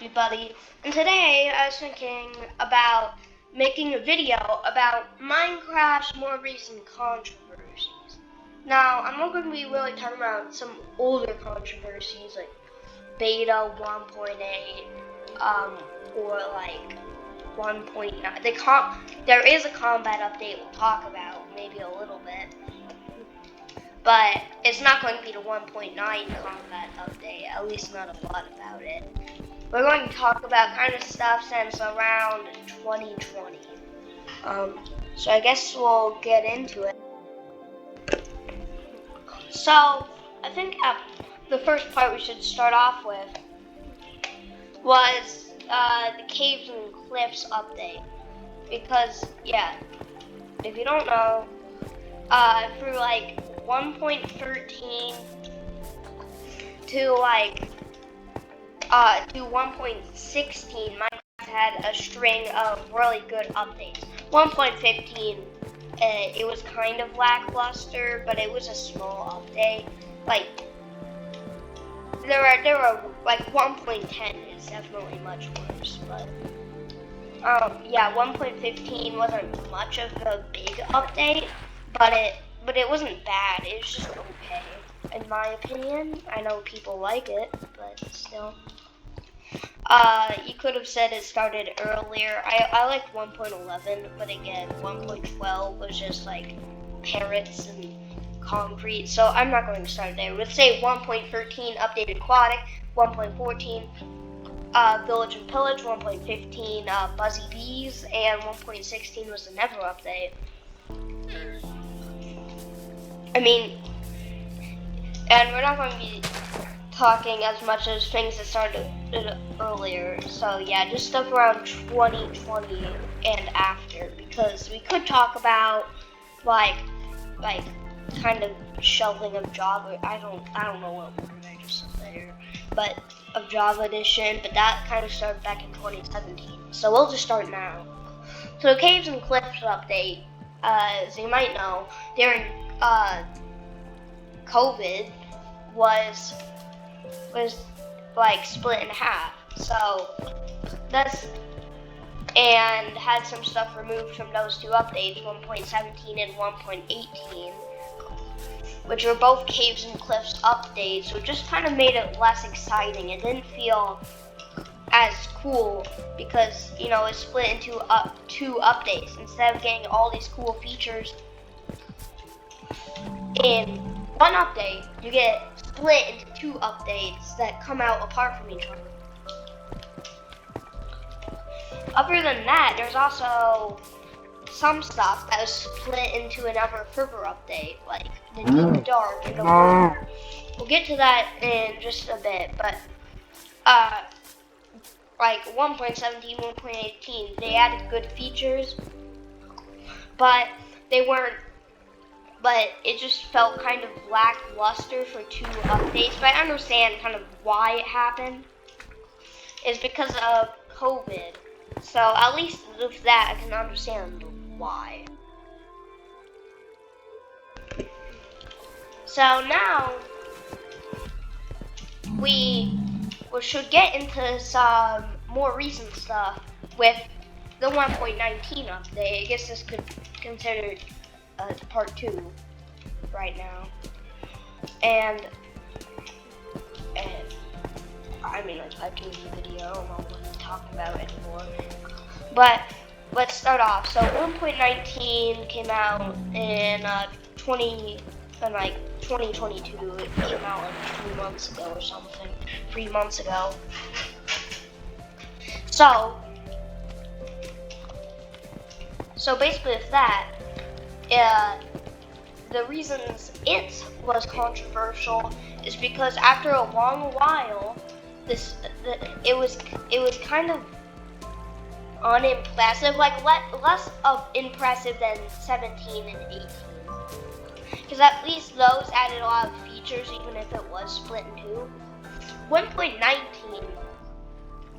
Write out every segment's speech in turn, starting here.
everybody, and today I was thinking about making a video about Minecraft's more recent controversies. Now, I'm not going to be really talking about some older controversies like beta 1.8 or like 1.9. There is a combat update we'll talk about maybe a little bit, but it's not going to be the 1.9 combat update, at least not a lot about it. We're going to talk about kind of stuff since around 2020. So I guess we'll get into it. So I think the first part we should start off with was the Caves and Cliffs update. Because, yeah, if you don't know, through like 1.13 to like to 1.16, Minecraft had a string of really good updates. 1.15, it was kind of lackluster, but it was a small update. Like there were like 1.10 is definitely much worse, but yeah, 1.15 wasn't much of a big update, but it wasn't bad. It was just okay, in my opinion. I know people like it, but still. You could have said it started earlier. I liked 1.11, but again, 1.12 was just like parrots and concrete, so I'm not going to start there. Let's say 1.13 updated aquatic, 1.14 village and pillage, 1.15 buzzy bees, and 1.16 was the Nether update. I mean, and we're not going to be talking as much as things that started earlier, so yeah, just stuff around 2020 and after, because we could talk about like kind of shelving of Java. I don't know what word I just said there, but of Java Edition, but that kind of started back in 2017. So we'll just start now. So the Caves and Cliffs update, as you might know, during COVID was like split in half. So and had some stuff removed from those two updates, 1.17 and 1.18, which were both Caves and Cliffs updates, so it just kind of made it less exciting. It didn't feel as cool because, you know, it split into two updates. Instead of getting all these cool features in one update, you get split into two updates that come out apart from each other. Other than that, there's also some stuff that was split into another further update, like the Deep Dark and the Water. We'll get to that in just a bit, but like 1.17, 1.18, they added good features, but it just felt kind of lackluster for two updates. But I understand kind of why it happened. It's because of COVID. So at least with that, I can understand why. So now we should get into some more recent stuff with the 1.19 update. I guess this could be considered part 2 right now. And I mean, like, I can do the video, I'm not going to talk about it anymore. But let's start off. So 1.19 came out in 2022. It came out like 3 months ago or something. 3 months ago. So basically with that, the reasons it was controversial is because after a long while, it was kind of unimpressive, like less of impressive than 17 and 18. Because at least those added a lot of features, even if it was split in two. 1.19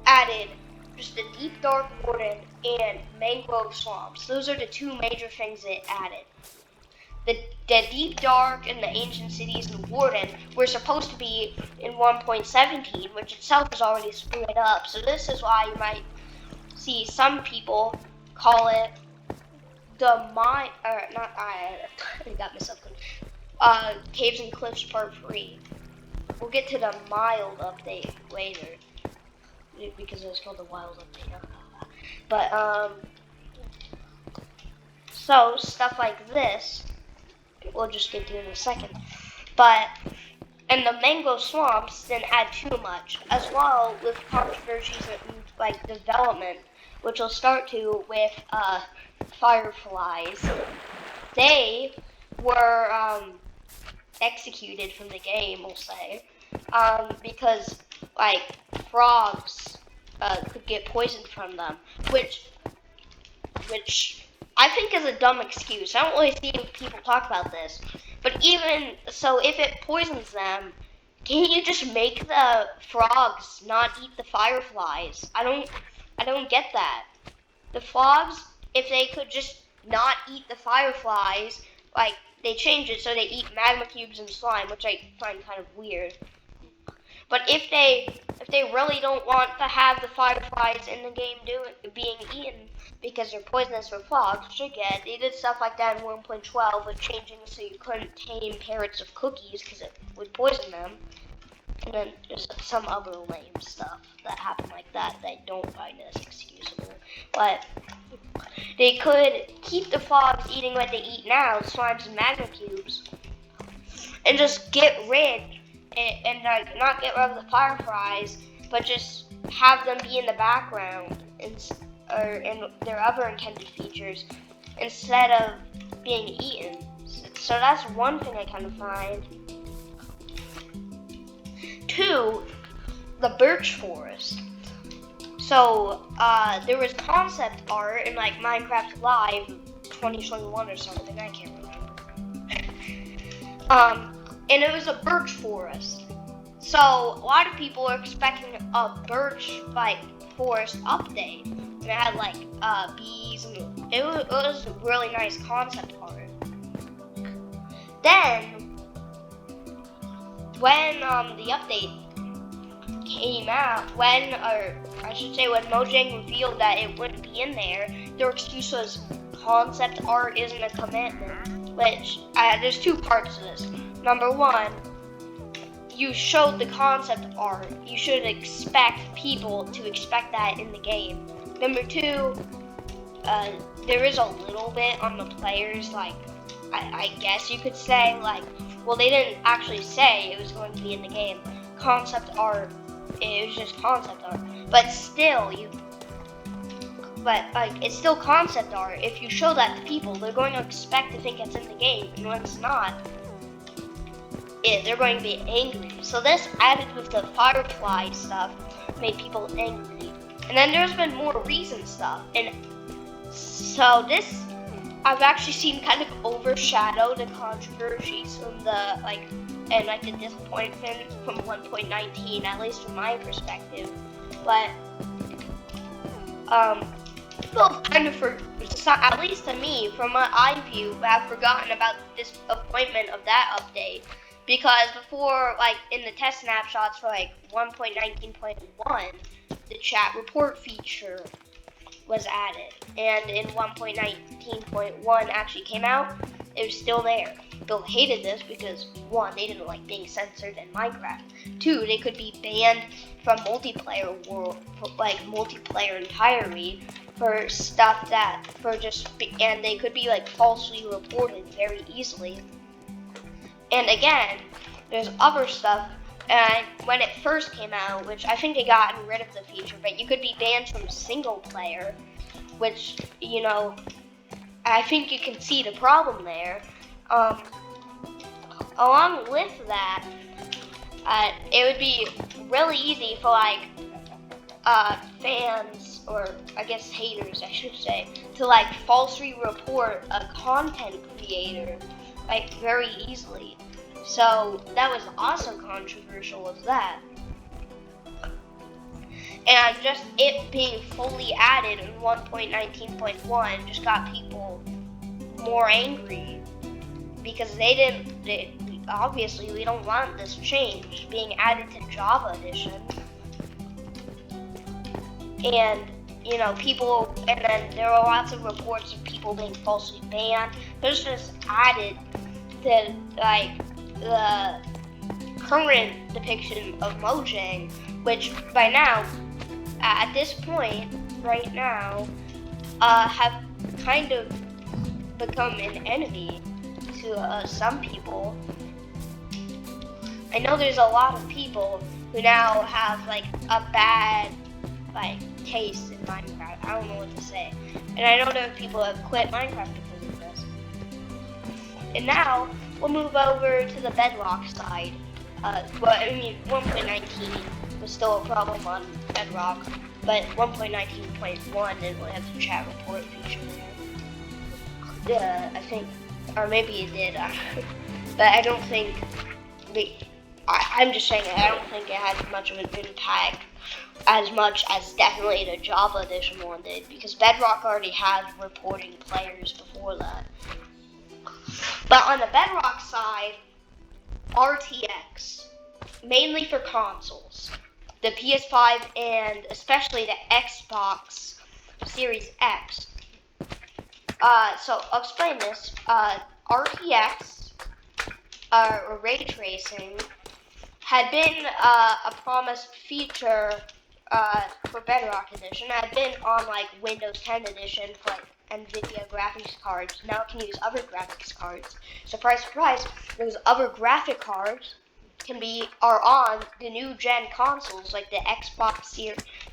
added just the Deep Dark Warden and Mangrove Swamps. Those are the two major things it added. the Deep Dark and the Ancient Cities and Warden were supposed to be in 1.17, which itself is already split up. So this is why you might see some people call it the I got myself Caves and Cliffs Part 3. We'll get to the mild update later because it's called the wild update. But so stuff like this, we'll just get to in a second. But and the mango swamps didn't add too much, as well with controversies and like development, which will start to with fireflies. They were executed from the game, we'll say, because like frogs could get poisoned from them, which I think is a dumb excuse. I don't really see people talk about this. But even so, if it poisons them, can't you just make the frogs not eat the fireflies? I don't get that. The frogs, if they could just not eat the fireflies, like they change it so they eat magma cubes and slime, which I find kind of weird. But if they really don't want to have the fireflies in the game being eaten because they're poisonous for frogs, which again, they did stuff like that in 1.12 with changing so you couldn't tame parrots of cookies because it would poison them. And then there's some other lame stuff that happened like that that I don't find as excusable. But they could keep the frogs eating what they eat now, slimes and magma cubes, and just get rid and like not get rid of the fireflies, but just have them be in the background in their other intended features instead of being eaten. So that's one thing I kind of find. 2, the Birch Forest. So there was concept art in like Minecraft Live 2021 or something, I can't remember. And it was a birch forest. So a lot of people are expecting a birch like forest update. And it had like bees and it was a really nice concept art. Then when the update came out, when Mojang revealed that it wouldn't be in there, their excuse was concept art isn't a commitment. Which there's 2 parts to this. Number 1, you showed the concept art. You should expect people to expect that in the game. Number 2, there is a little bit on the players, like, I guess you could say, like, well, they didn't actually say it was going to be in the game. Concept art, it was just concept art. But still, it's still concept art. If you show that to people, they're going to expect to think it's in the game, and when it's not, they're going to be angry. So this added with the firefly stuff made people angry. And then there's been more recent stuff. And so this I've actually seen kind of overshadow the controversies from the disappointment from 1.19, at least from my perspective. But people kind of at least to me, from what I view, have forgotten about the disappointment of that update. Because before, like, in the test snapshots for, like, 1.19.1, the chat report feature was added. And in 1.19.1 actually came out, it was still there. People hated this because, 1, they didn't like being censored in Minecraft. 2, they could be banned from multiplayer entirely for stuff and they could be, like, falsely reported very easily. And again, there's other stuff, and when it first came out, which I think they gotten rid of the feature, but you could be banned from single player, which, I think you can see the problem there. Along with that, it would be really easy for, like, fans, or I guess haters, I should say, to, like, falsely report a content creator, like, very easily. So that was also controversial with that. And just it being fully added in 1.19.1 just got people more angry. because obviously we don't want this change being added to Java Edition. And, you know, and then there were lots of reports of people being falsely banned. This just added to, like, the current depiction of Mojang, which by now, at this point, right now, have kind of become an enemy to some people. I know there's a lot of people who now have like a bad taste in Minecraft. I don't know what to say. And I know there are people who have quit Minecraft because of this. And now we'll move over to the Bedrock side. Well, I mean 1.19 was still a problem on Bedrock, but 1.19.1 didn't really have the chat report feature there. I think, or maybe it did, but I don't think, I'm just saying I don't think it had much of an impact as much as definitely the Java Edition one did, because Bedrock already had reporting players before that. But on the Bedrock side, RTX, mainly for consoles, the PS5 and especially the Xbox Series X. So I'll explain this. RTX, or ray tracing, had been a promised feature for Bedrock Edition. It had been on like Windows 10 Edition for like NVIDIA graphics cards. Now it can use other graphics cards. Surprise, surprise! Those other graphic cards are on the new gen consoles, like the Xbox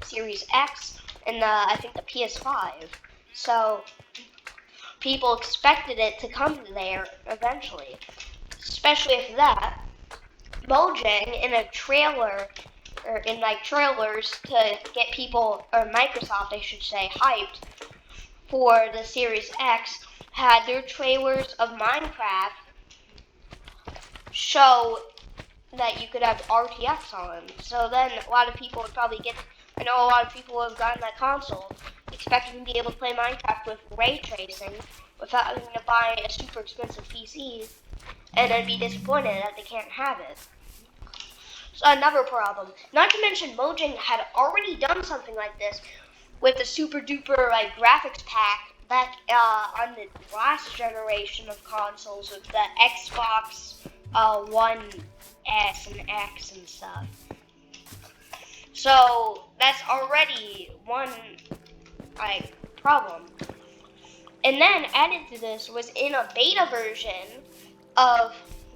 Series X and I think the PS5. So people expected it to come there eventually. Especially if that, Mojang in a trailer, or in like trailers to get people, or Microsoft I should say, hyped for the Series X, had their trailers of Minecraft show that you could have RTX on. So then a lot of people would probably I know a lot of people have gotten that console expecting to be able to play Minecraft with ray tracing without having to buy a super expensive PC, and then be disappointed that they can't have it. So another problem. Not to mention Mojang had already done something like this with the super duper like graphics pack back on the last generation of consoles with the Xbox One S and X and stuff. So that's already one problem. And then added to this was in a beta version of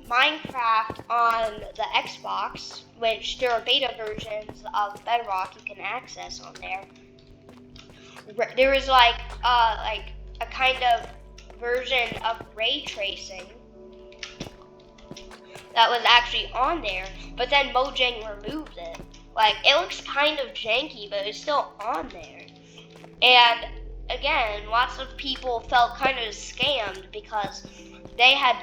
Minecraft on the Xbox, which there are beta versions of Bedrock you can access on there. There was like a kind of version of ray tracing that was actually on there, but then Mojang removed it. Like, it looks kind of janky, but it's still on there. And again, lots of people felt kind of scammed because they had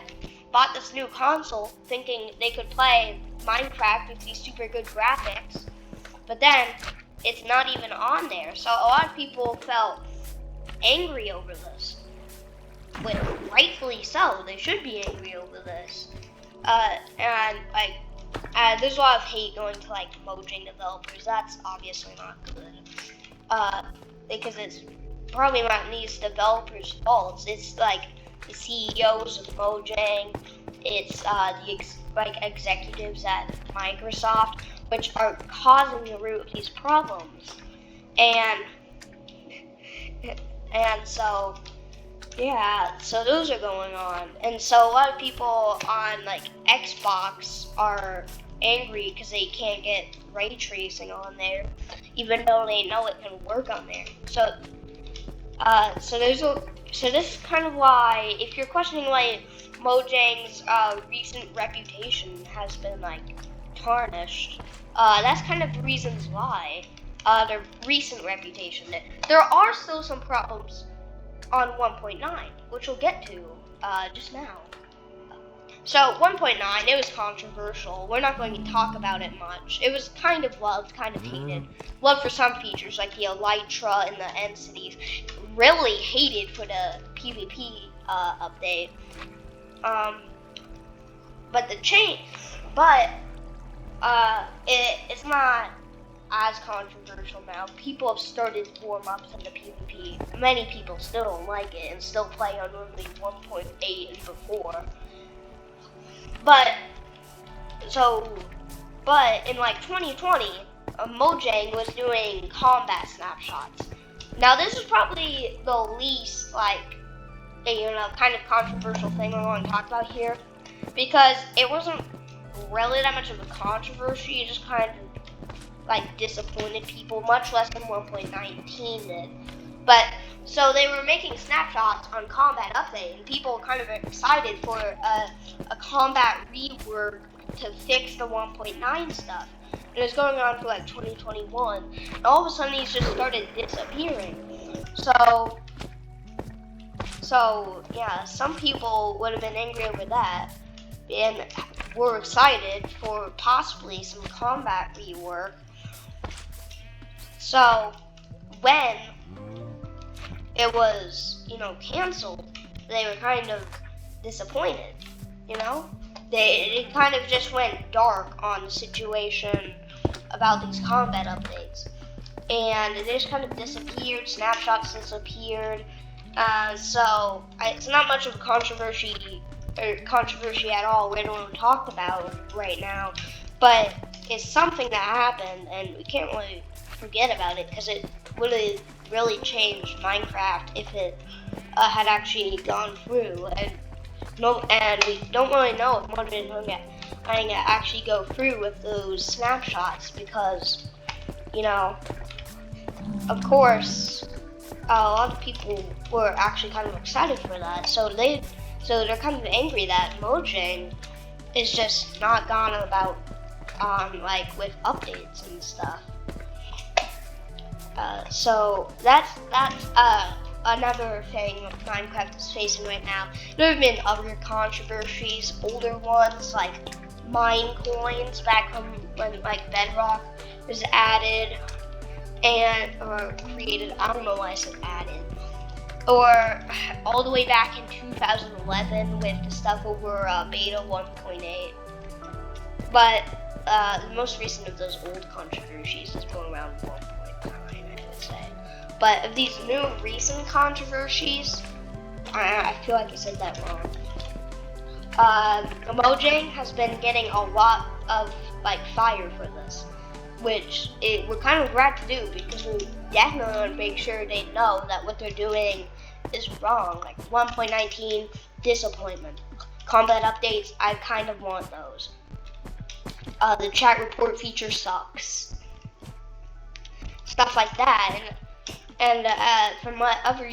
bought this new console thinking they could play Minecraft with these super good graphics, but then it's not even on there. So a lot of people felt angry over this, but rightfully so. They should be angry over this. And there's a lot of hate going to like Mojang developers. That's obviously not good. Because it's probably not these developers' faults. It's like the CEOs of Mojang. It's the executives at Microsoft, which are causing the root of these problems. And so yeah, so those are going on. And so a lot of people on like Xbox are angry because they can't get ray tracing on there, even though they know it can work on there. So this is kind of why, if you're questioning why Mojang's recent reputation has been like tarnished, that's kind of the reasons why. Their recent reputation. There are still some problems on 1.9, which we'll get to just now. So 1.9, it was controversial. We're not going to talk about it much. It was kind of loved, kind of hated. Loved for some features like the Elytra and the end cities. Really hated for the PvP update. But the change, but it's not as controversial now. People have started warm-ups in the PvP. Many people still don't like it and still play on only 1.8 and before. But in like 2020, Mojang was doing combat snapshots. Now this is probably the least kind of controversial thing I want to talk about here, because it wasn't really that much of a controversy. It just kind of disappointed people, much less than 1.19 did. But so they were making snapshots on combat update, and people were kind of excited for a combat rework to fix the 1.9 stuff. And it was going on for 2021, and all of a sudden these just started disappearing. So yeah, some people would have been angry over that, and were excited for possibly some combat rework. So when it was, canceled, they were kind of disappointed, It kind of just went dark on the situation about these combat updates. And they just kind of disappeared, snapshots disappeared. So it's not much of a controversy at all. We don't talk about it right now, but it's something that happened, and we can't really forget about it, because it would have really changed Minecraft if it had actually gone through. And we don't really know if Mojang is going to actually go through with those snapshots, because, of course, a lot of people were actually kind of excited for that. So they're kind of angry that Mojang is just not gone about with updates and stuff. So that's another thing Minecraft is facing right now. There have been other controversies, older ones like mine coins back from when Bedrock was added or created. I don't know why I said added. Or all the way back in 2011 with the stuff over beta 1.8. But the most recent of those old controversies is going around 1.9, I would say. But of these new recent controversies, I feel like I said that wrong. Mojang has been getting a lot of fire for this, which we're kind of glad to do, because we definitely want to make sure they know that what they're doing is wrong. 1.19, disappointment. Combat updates, I kind of want those. The chat report feature sucks. Stuff like that. And from other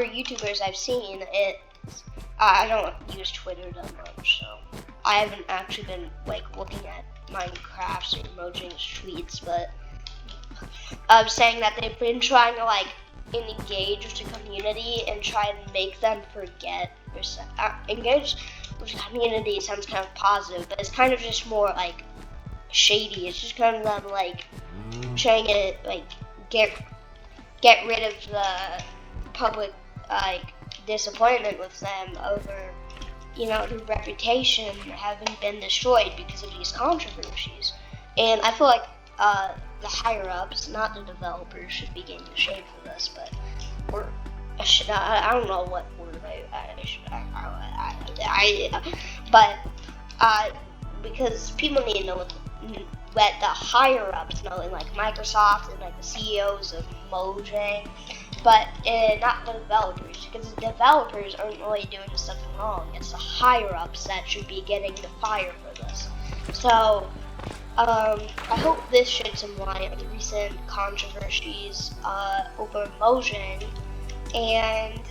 YouTubers I've seen, I don't use Twitter that much, so I haven't actually been looking at Minecraft's or Mojang's tweets, but I'm saying that they've been trying to engage with the community and try and make them forget. Engage with the community sounds kind of positive, but it's kind of just more shady. It's just kind of them trying to get rid of the public disappointment with them over their reputation having been destroyed because of these controversies. And I feel like the higher ups, not the developers, should be getting the shade for this. But I don't know what word because people need to know what the higher ups know, like Microsoft and the CEOs of Mojang, but not the developers, because the developers aren't really doing something wrong. It's the higher ups that should be getting the fire for this. So I hope this sheds some light on the recent controversies over Mojang, and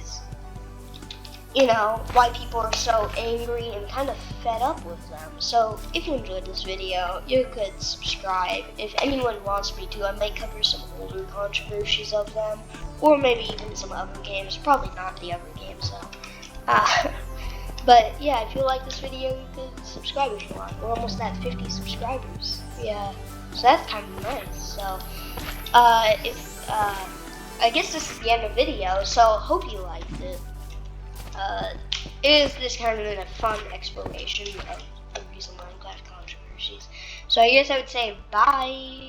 why people are so angry and kind of fed up with them. So if you enjoyed this video, you could subscribe. If anyone wants me to, I may cover some older controversies of them, or maybe even some other games. Probably not the other games though. But yeah, if you like this video, you could subscribe if you want. We're almost at 50 subscribers. Yeah, so that's kind of nice. So I guess this is the end of the video, so hope you liked it. is this kind of a fun exploration of these Minecraft controversies. So I guess I would say bye.